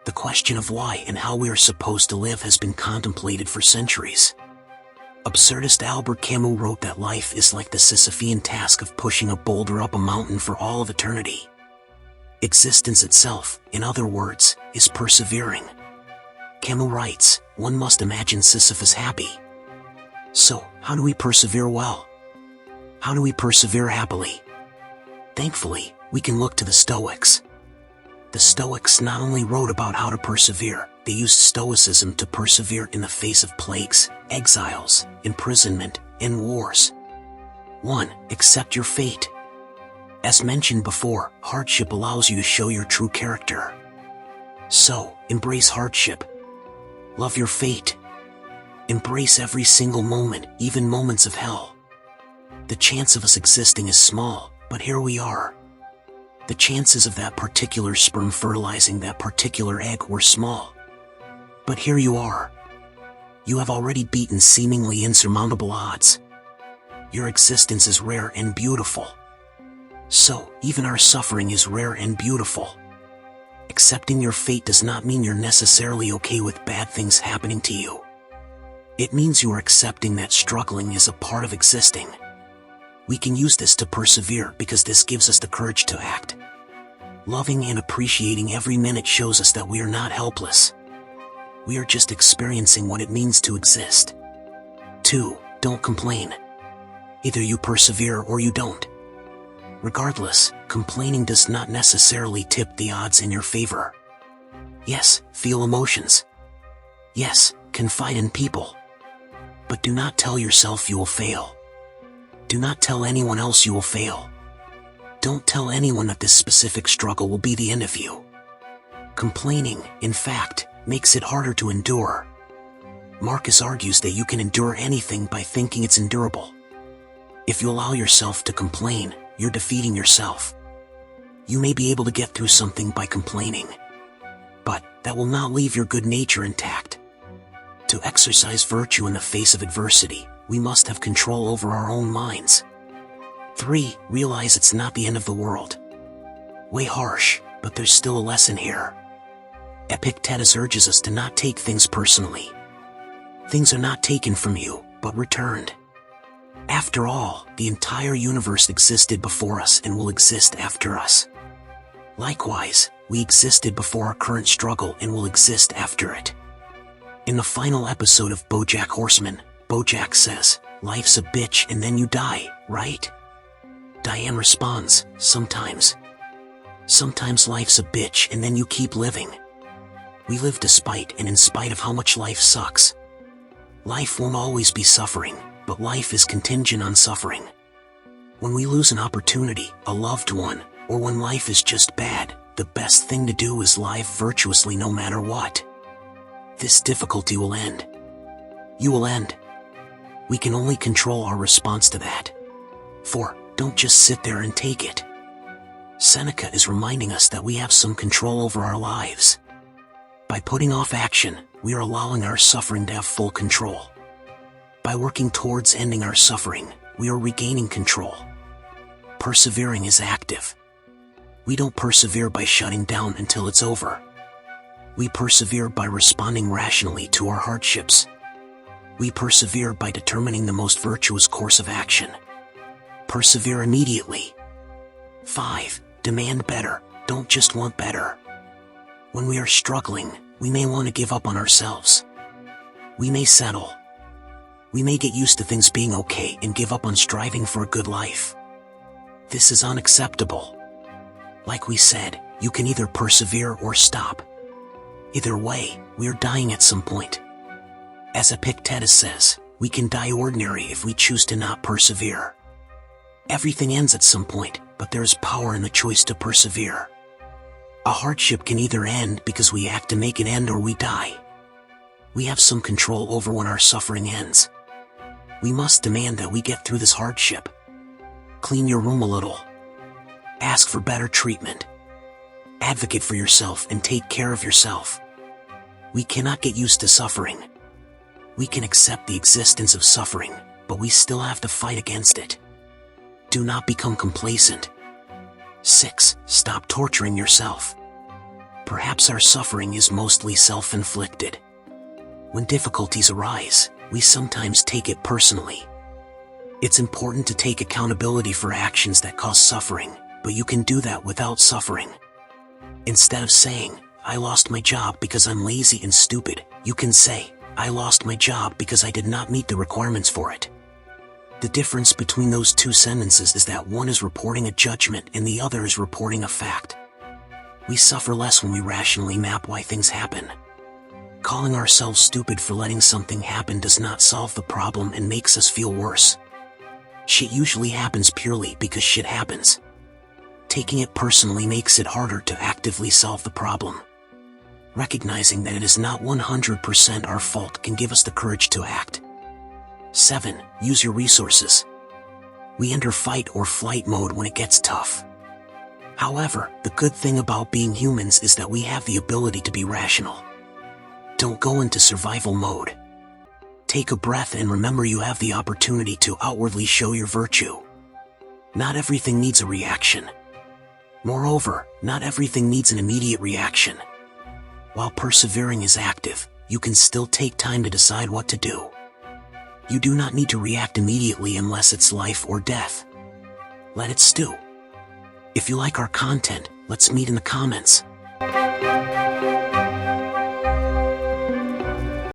The question of why and how we are supposed to live has been contemplated for centuries. Absurdist Albert Camus wrote that life is like the Sisyphean task of pushing a boulder up a mountain for all of eternity. Existence itself, in other words, is persevering. Camus writes, one must imagine Sisyphus happy. So, how do we persevere well? How do we persevere happily? Thankfully, we can look to the Stoics. The Stoics not only wrote about how to persevere, they used Stoicism to persevere in the face of plagues, exiles, imprisonment, and wars. 1. Accept your fate. As mentioned before, hardship allows you to show your true character. So, embrace hardship. Love your fate. Embrace every single moment, even moments of hell. The chance of us existing is small, but here we are. The chances of that particular sperm fertilizing that particular egg were small. But here you are. You have already beaten seemingly insurmountable odds. Your existence is rare and beautiful. So, even our suffering is rare and beautiful. Accepting your fate does not mean you're necessarily okay with bad things happening to you. It means you are accepting that struggling is a part of existing. We can use this to persevere because this gives us the courage to act. Loving and appreciating every minute shows us that we are not helpless. We are just experiencing what it means to exist. 2. Don't complain. Either you persevere or you don't. Regardless, complaining does not necessarily tip the odds in your favor. Yes, feel emotions. Yes, confide in people. But do not tell yourself you will fail. Do not tell anyone else you will fail. Don't tell anyone that this specific struggle will be the end of you. Complaining, in fact, makes it harder to endure. Marcus argues that you can endure anything by thinking it's endurable. If you allow yourself to complain, you're defeating yourself. You may be able to get through something by complaining, but that will not leave your good nature intact. To exercise virtue in the face of adversity, we must have control over our own minds. 3. Realize it's not the end of the world. Way harsh, but there's still a lesson here. Epictetus urges us to not take things personally. Things are not taken from you, but returned. After all, the entire universe existed before us and will exist after us. Likewise, we existed before our current struggle and will exist after it. In the final episode of BoJack Horseman, BoJack says, "Life's a bitch and then you die, right?" Diane responds, "Sometimes. Sometimes life's a bitch and then you keep living." We live despite and in spite of how much life sucks. Life won't always be suffering, but life is contingent on suffering. When we lose an opportunity, a loved one, or when life is just bad, the best thing to do is live virtuously no matter what. This difficulty will end. You will end. We can only control our response to that. 4. Don't just sit there and take it. Seneca is reminding us that we have some control over our lives. By putting off action, we are allowing our suffering to have full control. By working towards ending our suffering, we are regaining control. Persevering is active. We don't persevere by shutting down until it's over. We persevere by responding rationally to our hardships. We persevere by determining the most virtuous course of action. Persevere immediately. 5. Demand better, don't just want better. When we are struggling, we may want to give up on ourselves. We may settle. We may get used to things being okay and give up on striving for a good life. This is unacceptable. Like we said, you can either persevere or stop. Either way, we are dying at some point. As Epictetus says, we can die ordinary if we choose to not persevere. Everything ends at some point, but there is power in the choice to persevere. A hardship can either end because we act to make it end or we die. We have some control over when our suffering ends. We must demand that we get through this hardship. Clean your room a little. Ask for better treatment. Advocate for yourself and take care of yourself. We cannot get used to suffering. We can accept the existence of suffering, but we still have to fight against it. Do not become complacent. 6. Stop torturing yourself. Perhaps our suffering is mostly self-inflicted. When difficulties arise, we sometimes take it personally. It's important to take accountability for actions that cause suffering, but you can do that without suffering. Instead of saying, "I lost my job because I'm lazy and stupid," you can say, "I lost my job because I did not meet the requirements for it." The difference between those two sentences is that one is reporting a judgment and the other is reporting a fact. We suffer less when we rationally map why things happen. Calling ourselves stupid for letting something happen does not solve the problem and makes us feel worse. Shit usually happens purely because shit happens. Taking it personally makes it harder to actively solve the problem. Recognizing that it is not 100% our fault can give us the courage to act. 7. Use your resources. We enter fight or flight mode when it gets tough. However, the good thing about being humans is that we have the ability to be rational. Don't go into survival mode. Take a breath and remember you have the opportunity to outwardly show your virtue. Not everything needs a reaction. Moreover, not everything needs an immediate reaction. While persevering is active, you can still take time to decide what to do. You do not need to react immediately unless it's life or death. Let it stew. If you like our content, let's meet in the comments.